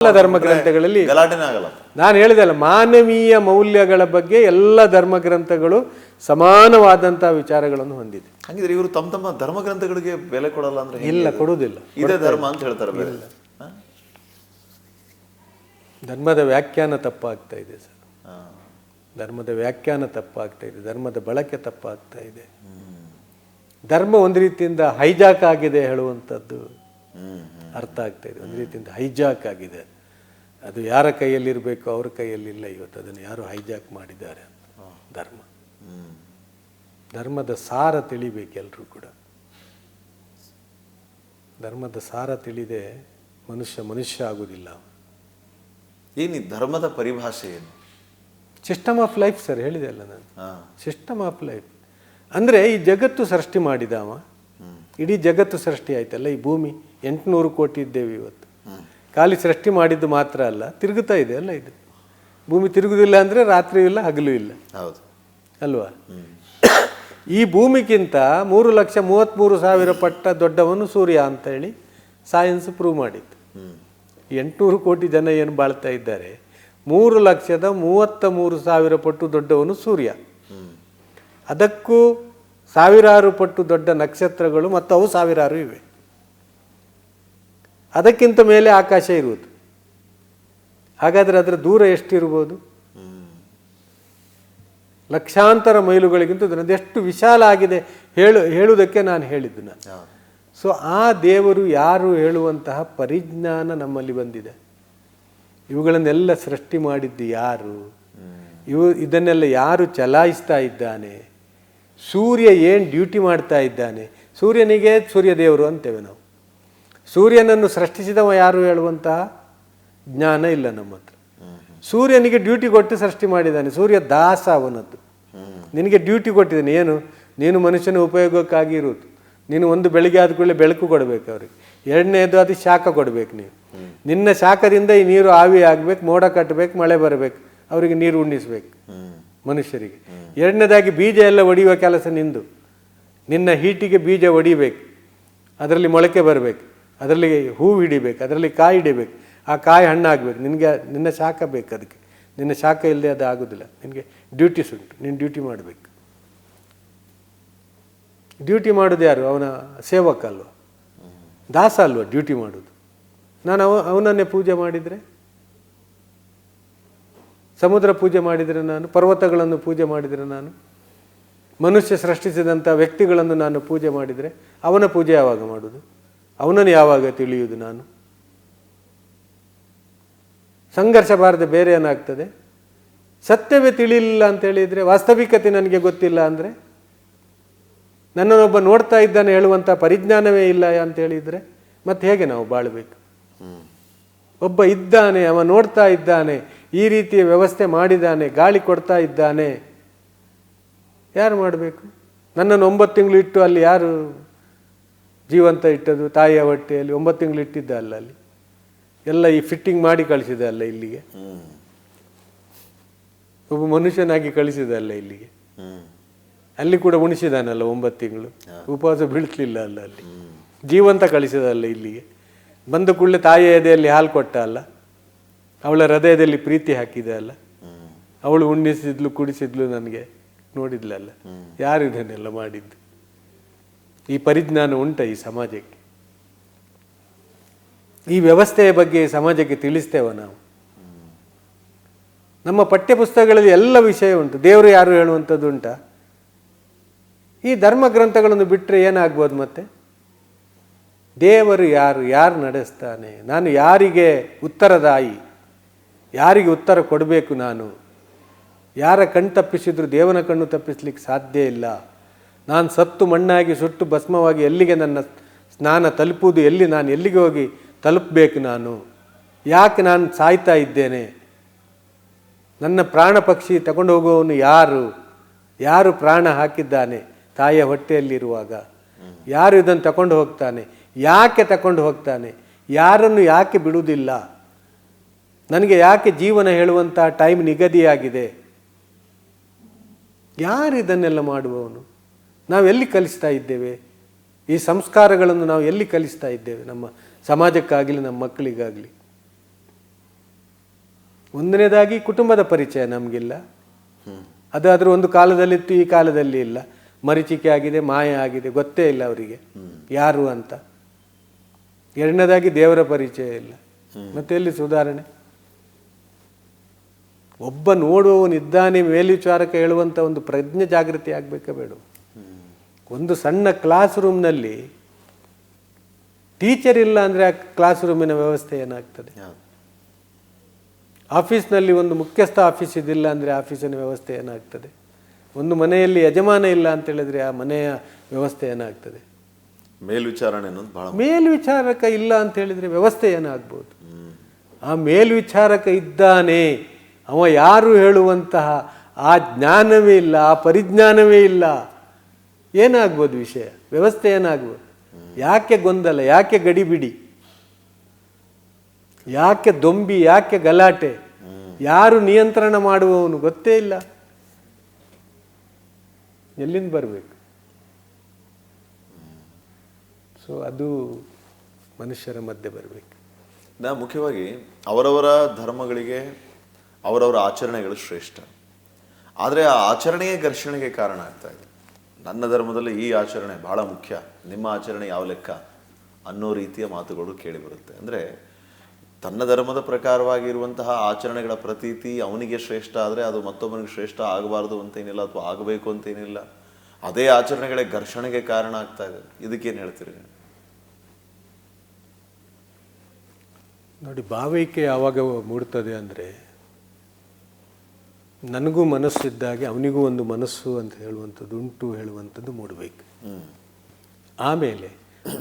ಎಲ್ಲ ಧರ್ಮ ಗ್ರಂಥಗಳಲ್ಲಿ ಗಲಾಟೆನೇ ಆಗಲ್ಲ. ನಾನು ಹೇಳಿದಲ್ಲ, ಮಾನವೀಯ ಮೌಲ್ಯಗಳ ಬಗ್ಗೆ ಎಲ್ಲ ಧರ್ಮ ಗ್ರಂಥಗಳು ಸಮಾನವಾದಂತಹ ವಿಚಾರಗಳನ್ನು ಹೊಂದಿದೆ. ಹಾಗಿದ್ರೆ ಇವರು ತಮ್ಮ ತಮ್ಮ ಧರ್ಮ ಗ್ರಂಥಗಳಿಗೆ ಬೆಲೆ ಕೊಡಲ್ಲ ಅಂದ್ರೆ ಇಲ್ಲ, ಕೊಡುವುದಿಲ್ಲ. ಇದೇ ಧರ್ಮ ಅಂತ ಹೇಳ್ತಾರೆ. ಬೇರೆ ಧರ್ಮದ ವ್ಯಾಖ್ಯಾನ ತಪ್ಪಾಗ್ತಾ ಇದೆ ಸರ್. ಧರ್ಮದ ವ್ಯಾಖ್ಯಾನ ತಪ್ಪಾಗ್ತಾ ಇದೆ, ಧರ್ಮದ ಬಳಕೆ ತಪ್ಪಾಗ್ತಾ ಇದೆ. ಧರ್ಮ ಒಂದು ರೀತಿಯಿಂದ ಹೈಜಾಕ್ ಆಗಿದೆ ಹೇಳುವಂಥದ್ದು ಅರ್ಥ ಆಗ್ತಾ ಇದೆ. ಒಂದು ರೀತಿಯಿಂದ ಹೈಜಾಕ್ ಆಗಿದೆ. ಅದು ಯಾರ ಕೈಯಲ್ಲಿರಬೇಕು ಅವ್ರ ಕೈಯಲ್ಲಿಲ್ಲ. ಇವತ್ತು ಅದನ್ನು ಯಾರು ಹೈಜಾಕ್ ಮಾಡಿದ್ದಾರೆ. ಧರ್ಮದ ಸಾರ ತಿಳಿಬೇಕು ಎಲ್ಲರೂ ಕೂಡ. ಧರ್ಮದ ಸಾರ ತಿಳಿದೆ ಮನುಷ್ಯ ಆಗುವುದಿಲ್ಲ. ಏನು ಧರ್ಮದ ಪರಿಭಾಷೆ ಏನು? ಸಿಸ್ಟಮ್ ಆಫ್ ಲೈಫ್ ಸರ್, ಹೇಳಿದೆ ಅಲ್ಲ ನಾನು. ಸಿಸ್ಟಮ್ ಆಫ್ ಲೈಫ್ ಅಂದರೆ ಈ ಜಗತ್ತು ಸೃಷ್ಟಿ ಮಾಡಿದವ. ಇಡೀ ಜಗತ್ತು ಸೃಷ್ಟಿ ಆಯ್ತಲ್ಲ. ಈ ಭೂಮಿ 800 ಕೋಟಿ ಇದ್ದೇವೆ ಇವತ್ತು. ಖಾಲಿ ಸೃಷ್ಟಿ ಮಾಡಿದ್ದು ಮಾತ್ರ ಅಲ್ಲ, ತಿರುಗುತ್ತಾ ಇದೆ ಅಲ್ಲ. ಇದು ಭೂಮಿ ತಿರುಗುದಿಲ್ಲ ಅಂದರೆ ರಾತ್ರಿಯೂ ಇಲ್ಲ ಹಗಲೂ ಇಲ್ಲ. ಹೌದು ಅಲ್ವಾ? ಈ ಭೂಮಿಗಿಂತ 3,33,000 ಪಟ್ಟ ದೊಡ್ಡವನು ಸೂರ್ಯ ಅಂತ ಹೇಳಿ ಸೈನ್ಸ್ ಪ್ರೂವ್ ಮಾಡಿತ್ತು. 800 ಕೋಟಿ ಜನ ಏನು ಬಾಳ್ತಾ ಇದ್ದಾರೆ, 3,33,000 ಪಟ್ಟು ದೊಡ್ಡವನು ಸೂರ್ಯ. ಅದಕ್ಕೂ ಸಾವಿರಾರು ಪಟ್ಟು ದೊಡ್ಡ ನಕ್ಷತ್ರಗಳು ಮತ್ತು ಅವು ಸಾವಿರಾರು ಇವೆ. ಅದಕ್ಕಿಂತ ಮೇಲೆ ಆಕಾಶ ಇರುವುದು. ಹಾಗಾದರೆ ಅದರ ದೂರ ಎಷ್ಟಿರ್ಬೋದು? ಲಕ್ಷಾಂತರ ಮೈಲುಗಳಿಗಿಂತ ಅದೆಷ್ಟು ವಿಶಾಲ ಆಗಿದೆ ಹೇಳುವುದಕ್ಕೆ ನಾನು ಹೇಳಿದ್ದು ನಾನು. ಸೊ ಆ ದೇವರು ಯಾರು ಹೇಳುವಂತಹ ಪರಿಜ್ಞಾನ ನಮ್ಮಲ್ಲಿ ಬಂದಿದೆ. ಇವುಗಳನ್ನೆಲ್ಲ ಸೃಷ್ಟಿ ಮಾಡಿದ್ದು ಯಾರು? ಇದನ್ನೆಲ್ಲ ಯಾರು ಚಲಾಯಿಸ್ತಾ ಇದ್ದಾನೆ? ಸೂರ್ಯ ಏನು ಡ್ಯೂಟಿ ಮಾಡ್ತಾ ಇದ್ದಾನೆ? ಸೂರ್ಯನಿಗೆ ಸೂರ್ಯದೇವರು ಅಂತೇವೆ ನಾವು. ಸೂರ್ಯನನ್ನು ಸೃಷ್ಟಿಸಿದವ ಯಾರು ಹೇಳುವಂತಹ ಜ್ಞಾನ ಇಲ್ಲ ನಮ್ಮ ಹತ್ರ. ಸೂರ್ಯನಿಗೆ ಡ್ಯೂಟಿ ಕೊಟ್ಟು ಸೃಷ್ಟಿ ಮಾಡಿದ್ದಾನೆ. ಸೂರ್ಯ ದಾಸ ಅವನದ್ದು. ನಿನಗೆ ಡ್ಯೂಟಿ ಕೊಟ್ಟಿದ್ದಾನೆ. ಏನು? ನೀನು ಮನುಷ್ಯನ ಉಪಯೋಗಕ್ಕಾಗಿ ಇರುವುದು. ನೀನು ಒಂದು ಬೆಳಿಗ್ಗೆ ಆದ ಕೂಡಲೇ ಬೆಳಕು ಕೊಡಬೇಕು ಅವ್ರಿಗೆ. ಎರಡನೇದು ಅದು ಶಾಖ ಕೊಡಬೇಕು. ನೀವು ನಿನ್ನ ಶಾಖದಿಂದ ಈ ನೀರು ಆವಿ ಆಗಬೇಕು, ಮೋಡ ಕಟ್ಟಬೇಕು, ಮಳೆ ಬರಬೇಕು, ಅವರಿಗೆ ನೀರು ಉಣ್ಣಿಸ್ಬೇಕು ಮನುಷ್ಯರಿಗೆ. ಎರಡನೇದಾಗಿ ಬೀಜ ಎಲ್ಲ ಒಡೆಯುವ ಕೆಲಸ ನಿಂದು. ನಿನ್ನ ಹೀಟಿಗೆ ಬೀಜ ಒಡಿಬೇಕು, ಅದರಲ್ಲಿ ಮೊಳಕೆ ಬರಬೇಕು, ಅದರಲ್ಲಿ ಹೂವು ಹಿಡಿಬೇಕು, ಅದರಲ್ಲಿ ಕಾಯಿ ಹಿಡಿಬೇಕು, ಆ ಕಾಯಿ ಹಣ್ಣಾಗಬೇಕು. ನಿನ್ನ ಶಾಖ ಬೇಕು. ಅದಕ್ಕೆ ನಿನ್ನ ಶಾಖ ಇಲ್ಲದೆ ಅದು ಆಗೋದಿಲ್ಲ. ನಿನಗೆ ಡ್ಯೂಟೀಸ್ ಉಂಟು, ನೀನು ಡ್ಯೂಟಿ ಮಾಡಬೇಕು. ಡ್ಯೂಟಿ ಮಾಡೋದು ಯಾರು? ಅವನ ಸೇವಕ ಅಲ್ವ, ದಾಸ ಅಲ್ವ ಡ್ಯೂಟಿ ಮಾಡೋದು. ನಾನು ಅವನನ್ನೇ ಪೂಜೆ ಮಾಡಿದರೆ, ಸಮುದ್ರ ಪೂಜೆ ಮಾಡಿದರೆ, ನಾನು ಪರ್ವತಗಳನ್ನು ಪೂಜೆ ಮಾಡಿದರೆ, ನಾನು ಮನುಷ್ಯ ಸೃಷ್ಟಿಸಿದಂಥ ವ್ಯಕ್ತಿಗಳನ್ನು ನಾನು ಪೂಜೆ ಮಾಡಿದರೆ, ಅವನ ಪೂಜೆ ಯಾವಾಗ ಮಾಡೋದು? ಅವನನ್ನು ಯಾವಾಗ ತಿಳಿಯುವುದು? ನಾನು ಸಂಘರ್ಷ ಬಾರದೆ ಬೇರೆ ಏನಾಗ್ತದೆ? ಸತ್ಯವೇ ತಿಳಿಲಿಲ್ಲ ಅಂತ ಹೇಳಿದರೆ, ವಾಸ್ತವಿಕತೆ ನನಗೆ ಗೊತ್ತಿಲ್ಲ ಅಂದರೆ, ನನ್ನನ್ನೊಬ್ಬ ನೋಡ್ತಾ ಇದ್ದಾನೆ ಹೇಳುವಂಥ ಪರಿಜ್ಞಾನವೇ ಇಲ್ಲ ಅಂತ ಹೇಳಿದರೆ ಮತ್ತೆ ಹೇಗೆ ನಾವು ಬಾಳಬೇಕು? ಒಬ್ಬ ಇದ್ದಾನೆ, ಅವ ನೋಡ್ತಾ ಇದ್ದಾನೆ, ಈ ರೀತಿಯ ವ್ಯವಸ್ಥೆ ಮಾಡಿದ್ದಾನೆ, ಗಾಳಿ ಕೊಡ್ತಾ ಇದ್ದಾನೆ, ಯಾರು ಮಾಡಬೇಕು? ನನ್ನನ್ನು 9 ತಿಂಗಳು ಇಟ್ಟು ಅಲ್ಲಿ ಯಾರು ಜೀವಂತ ಇಟ್ಟದು? ತಾಯಿಯ ಹೊಟ್ಟೆಯಲ್ಲಿ 9 ತಿಂಗಳು ಇಟ್ಟಿದ್ದ ಅಲ್ಲ, ಅಲ್ಲಿ ಎಲ್ಲ ಈ ಫಿಟ್ಟಿಂಗ್ ಮಾಡಿ ಕಳಿಸಿದ ಅಲ್ಲ ಇಲ್ಲಿಗೆ. ಒಬ್ಬ ಮನುಷ್ಯನಾಗಿ ಕಳಿಸಿದ ಅಲ್ಲ ಇಲ್ಲಿಗೆ. ಅಲ್ಲಿ ಕೂಡ ಉಣಿಸಿದಾನಲ್ಲ 9 ತಿಂಗಳು, ಉಪವಾಸ ಬೀಳ್ತಿಲ್ಲ ಅಲ್ಲ, ಅಲ್ಲಿ ಜೀವಂತ ಕಳಿಸಿದಲ್ಲ ಇಲ್ಲಿಗೆ. ಬಂದ ಕೂಡಲೇ ತಾಯಿಯ ಎದೆಯಲ್ಲಿ ಹಾಲು ಕೊಟ್ಟ ಅಲ್ಲ, ಅವಳ ಹೃದಯದಲ್ಲಿ ಪ್ರೀತಿ ಹಾಕಿದ ಅಲ್ಲ, ಅವಳು ಉಣ್ಣಿಸಿದ್ಲು, ಕುಡಿಸಿದ್ಲು, ನನಗೆ ನೋಡಿದ್ಲಲ್ಲ. ಯಾರು ಇದನ್ನೆಲ್ಲ ಮಾಡಿದ್ದು? ಈ ಪರಿಜ್ಞಾನ ಉಂಟ ಈ ಸಮಾಜಕ್ಕೆ? ಈ ವ್ಯವಸ್ಥೆಯ ಬಗ್ಗೆ ಸಮಾಜಕ್ಕೆ ತಿಳಿಸ್ತೇವ ನಾವು? ನಮ್ಮ ಪಠ್ಯಪುಸ್ತಕಗಳಲ್ಲಿ ಎಲ್ಲ ವಿಷಯ ಉಂಟು. ದೇವರು ಯಾರು ಹೇಳುವಂಥದ್ದು ಉಂಟಾ? ಈ ಧರ್ಮ ಗ್ರಂಥಗಳನ್ನು ಬಿಟ್ಟರೆ ಏನಾಗ್ಬೋದು ಮತ್ತೆ? ದೇವರು ಯಾರು ನಡೆಸ್ತಾನೆ? ನಾನು ಯಾರಿಗೆ ಉತ್ತರದಾಯಿ? ಯಾರಿಗೆ ಉತ್ತರ ಕೊಡಬೇಕು? ನಾನು ಯಾರ ಕಣ್ಣು ತಪ್ಪಿಸಿದ್ರು ದೇವನ ಕಣ್ಣು ತಪ್ಪಿಸ್ಲಿಕ್ಕೆ ಸಾಧ್ಯ ಇಲ್ಲ. ನಾನು ಸತ್ತು ಮಣ್ಣಾಗಿ ಸುಟ್ಟು ಭಸ್ಮವಾಗಿ ಎಲ್ಲಿಗೆ ನನ್ನ ಸ್ನಾನ ತಲುಪುವುದು? ನಾನು ಎಲ್ಲಿಗೆ ಹೋಗಿ ತಲುಪಬೇಕು? ನಾನು ಯಾಕೆ ನಾನು ಸಾಯ್ತಾ ಇದ್ದೇನೆ? ನನ್ನ ಪ್ರಾಣ ಪಕ್ಷಿ ತಗೊಂಡು ಹೋಗುವವನು ಯಾರು ಪ್ರಾಣ ಹಾಕಿದ್ದಾನೆ ತಾಯಿಯ ಹೊಟ್ಟೆಯಲ್ಲಿರುವಾಗ? ಯಾರು ಇದನ್ನು ತಗೊಂಡು ಹೋಗ್ತಾನೆ? ಯಾಕೆ ತಗೊಂಡು ಹೋಗ್ತಾನೆ? ಯಾರನ್ನು ಯಾಕೆ ಬಿಡುವುದಿಲ್ಲ? ನನಗೆ ಯಾಕೆ ಜೀವನ ಹೇಳುವಂಥ ಟೈಮ್ ನಿಗದಿಯಾಗಿದೆ? ಯಾರು ಇದನ್ನೆಲ್ಲ ಮಾಡುವವನು? ನಾವು ಎಲ್ಲಿ ಕಲಿಸ್ತಾ ಇದ್ದೇವೆ? ಈ ಸಂಸ್ಕಾರಗಳನ್ನು ನಾವು ಎಲ್ಲಿ ಕಲಿಸ್ತಾ ಇದ್ದೇವೆ? ನಮ್ಮ ಸಮಾಜಕ್ಕಾಗಲಿ ನಮ್ಮ ಮಕ್ಕಳಿಗಾಗಲಿ ಒಂದನೇದಾಗಿ ಕುಟುಂಬದ ಪರಿಚಯ ನಮಗಿಲ್ಲ. ಅದಾದರೂ ಒಂದು ಕಾಲದಲ್ಲಿತ್ತು, ಈ ಕಾಲದಲ್ಲಿ ಇಲ್ಲ. ಮರೀಚಿಕೆ ಆಗಿದೆ, ಮಾಯ ಆಗಿದೆ, ಗೊತ್ತೇ ಇಲ್ಲ ಅವರಿಗೆ ಯಾರು ಅಂತ. ಎರಡನೇದಾಗಿ ದೇವರ ಪರಿಚಯ ಇಲ್ಲ. ಮತ್ತೆ ಎಲ್ಲಿ ಸುಧಾರಣೆ? ಒಬ್ಬ ನೋಡುವವನಿದ್ದಾನೆ ಮೇಲ್ವಿಚಾರಕ ಹೇಳುವಂಥ ಒಂದು ಪ್ರಜ್ಞೆ ಜಾಗೃತಿ ಆಗಬೇಕಾ ಬೇಡ? ಒಂದು ಸಣ್ಣ ಕ್ಲಾಸ್ ರೂಮ್ನಲ್ಲಿ ಟೀಚರ್ ಇಲ್ಲ ಅಂದರೆ ಆ ಕ್ಲಾಸ್ ರೂಮಿನ ವ್ಯವಸ್ಥೆ ಏನಾಗ್ತದೆ? ಆಫೀಸ್ನಲ್ಲಿ ಒಂದು ಮುಖ್ಯಸ್ಥ ಆಫೀಸ್ ಇದಿಲ್ಲ ಅಂದರೆ ಆಫೀಸಿನ ವ್ಯವಸ್ಥೆ ಏನಾಗ್ತದೆ? ಒಂದು ಮನೆಯಲ್ಲಿ ಯಜಮಾನ ಇಲ್ಲ ಅಂತ ಹೇಳಿದ್ರೆ ಆ ಮನೆಯ ವ್ಯವಸ್ಥೆ ಏನಾಗ್ತದೆ? ಮೇಲ್ವಿಚಾರಣೆ ಅನ್ನೋದು ಬಹಳ. ಮೇಲ್ವಿಚಾರಕ ಇಲ್ಲ ಅಂತ ಹೇಳಿದರೆ ವ್ಯವಸ್ಥೆ ಏನಾಗ್ಬೋದು? ಆ ಮೇಲ್ವಿಚಾರಕ ಇದ್ದಾನೆ, ಅವ ಯಾರು ಹೇಳುವಂತಹ ಆ ಜ್ಞಾನವೇ ಇಲ್ಲ, ಆ ಪರಿಜ್ಞಾನವೇ ಇಲ್ಲ, ಏನಾಗ್ಬೋದು ವಿಷಯ? ವ್ಯವಸ್ಥೆ ಏನಾಗ್ಬೋದು? ಯಾಕೆ ಗೊಂದಲ, ಯಾಕೆ ಗಡಿಬಿಡಿ, ಯಾಕೆ ದೊಂಬಿ, ಯಾಕೆ ಗಲಾಟೆ, ಯಾರು ನಿಯಂತ್ರಣ ಮಾಡುವವನು ಗೊತ್ತೇ ಇಲ್ಲ. ಎಲ್ಲಿಂದ ಬರಬೇಕು? ಸೊ ಅದು ಮನುಷ್ಯರ ಮಧ್ಯೆ ಬರಬೇಕು. ಮುಖ್ಯವಾಗಿ ಅವರವರ ಧರ್ಮಗಳಿಗೆ ಅವರವರ ಆಚರಣೆಗಳು ಶ್ರೇಷ್ಠ. ಆದರೆ ಆ ಆಚರಣೆಯೇ ಘರ್ಷಣೆಗೆ ಕಾರಣ ಆಗ್ತಾ ಇದೆ. ನನ್ನ ಧರ್ಮದಲ್ಲಿ ಈ ಆಚರಣೆ ಬಹಳ ಮುಖ್ಯ, ನಿಮ್ಮ ಆಚರಣೆ ಯಾವ ಲೆಕ್ಕ ಅನ್ನೋ ರೀತಿಯ ಮಾತುಗಳು ಕೇಳಿಬರುತ್ತೆ. ಅಂದರೆ ತನ್ನ ಧರ್ಮದ ಪ್ರಕಾರವಾಗಿರುವಂತಹ ಆಚರಣೆಗಳ ಪ್ರತೀತಿ ಅವನಿಗೆ ಶ್ರೇಷ್ಠ ಆದರೆ ಅದು ಮತ್ತೊಬ್ಬನಿಗೆ ಶ್ರೇಷ್ಠ ಆಗಬಾರ್ದು ಅಂತೇನಿಲ್ಲ, ಅಥವಾ ಆಗಬೇಕು ಅಂತೇನಿಲ್ಲ. ಅದೇ ಆಚರಣೆಗಳೇ ಘರ್ಷಣೆಗೆ ಕಾರಣ ಆಗ್ತಾ ಇದೆ. ಇದಕ್ಕೇನು ಹೇಳ್ತೀರಿ? ನೋಡಿ, ಭಾವೈಕ್ಯ ಯಾವಾಗ ಮೂಡ್ತದೆ ಅಂದರೆ, ನನಗೂ ಮನಸ್ಸಿದ್ದಾಗೆ ಅವನಿಗೂ ಒಂದು ಮನಸ್ಸು ಅಂತ ಹೇಳುವಂಥದ್ದು ಉಂಟು ಹೇಳುವಂಥದ್ದು ಮೂಡಬೇಕು. ಆಮೇಲೆ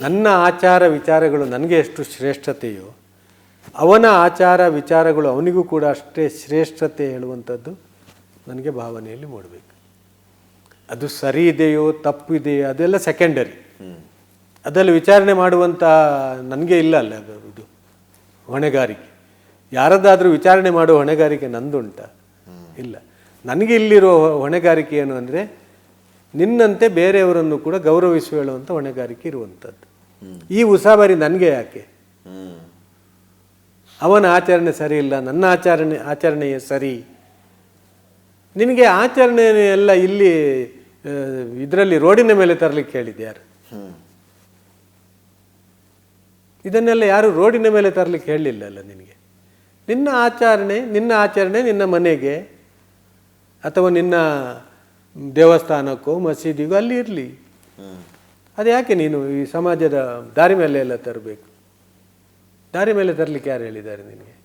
ನನ್ನ ಆಚಾರ ವಿಚಾರಗಳು ನನಗೆ ಎಷ್ಟು ಶ್ರೇಷ್ಠತೆಯೋ ಅವನ ಆಚಾರ ವಿಚಾರಗಳು ಅವನಿಗೂ ಕೂಡ ಅಷ್ಟೇ ಶ್ರೇಷ್ಠತೆ ಹೇಳುವಂಥದ್ದು ನನಗೆ ಭಾವನೆಯಲ್ಲಿ ಮೂಡಬೇಕು. ಅದು ಸರಿ ಇದೆಯೋ ತಪ್ಪು ಇದೆಯೋ ಅದೆಲ್ಲ ಸೆಕೆಂಡರಿ. ಅದೆಲ್ಲ ವಿಚಾರಣೆ ಮಾಡುವಂಥ ನನಗೆ ಇಲ್ಲ ಅಲ್ಲ ಇದು ಹೊಣೆಗಾರಿಕೆ. ಯಾರದ್ದಾದರೂ ವಿಚಾರಣೆ ಮಾಡುವ ಹೊಣೆಗಾರಿಕೆ ನಂದುಂಟ? ಇಲ್ಲ. ನನಗೆ ಇಲ್ಲಿರೋ ಹೊಣೆಗಾರಿಕೆ ಏನು ಅಂದರೆ, ನಿನ್ನಂತೆ ಬೇರೆಯವರನ್ನು ಕೂಡ ಗೌರವಿಸಿ ಹೇಳುವಂಥ ಹೊಣೆಗಾರಿಕೆ ಇರುವಂಥದ್ದು. ಈ ಉಸಾಬರಿ ನನಗೆ ಯಾಕೆ? ಅವನ ಆಚರಣೆ ಸರಿ ಇಲ್ಲ, ನನ್ನ ಆಚರಣೆಯೇ ಸರಿ. ನಿನಗೆ ಆಚರಣೆ ಎಲ್ಲ ಇಲ್ಲಿ ಇದರಲ್ಲಿ ರೋಡಿನ ಮೇಲೆ ತರಲಿಕ್ಕೆ ಹೇಳಿದ್ಯಾರು? ಇದನ್ನೆಲ್ಲ ಯಾರು ರೋಡಿನ ಮೇಲೆ ತರಲಿಕ್ಕೆ ಹೇಳಲಿಲ್ಲ ಅಲ್ಲ ನಿನಗೆ. ನಿನ್ನ ಆಚರಣೆ ನಿನ್ನ ಮನೆಗೆ ಅಥವಾ ನಿನ್ನ ದೇವಸ್ಥಾನಕ್ಕೋ ಮಸೀದಿಗೋ ಅಲ್ಲಿ ಇರಲಿ. ಅದು ಯಾಕೆ ನೀನು ಈ ಸಮಾಜದ ದಾರಿ ಮೇಲೆ ಎಲ್ಲ ತರಬೇಕು? ದಾರಿ ಮೇಲೆ ತರಲಿಕ್ಕೆ ಯಾರು ಹೇಳಿದ್ದಾರೆ ನಿನಗೆ?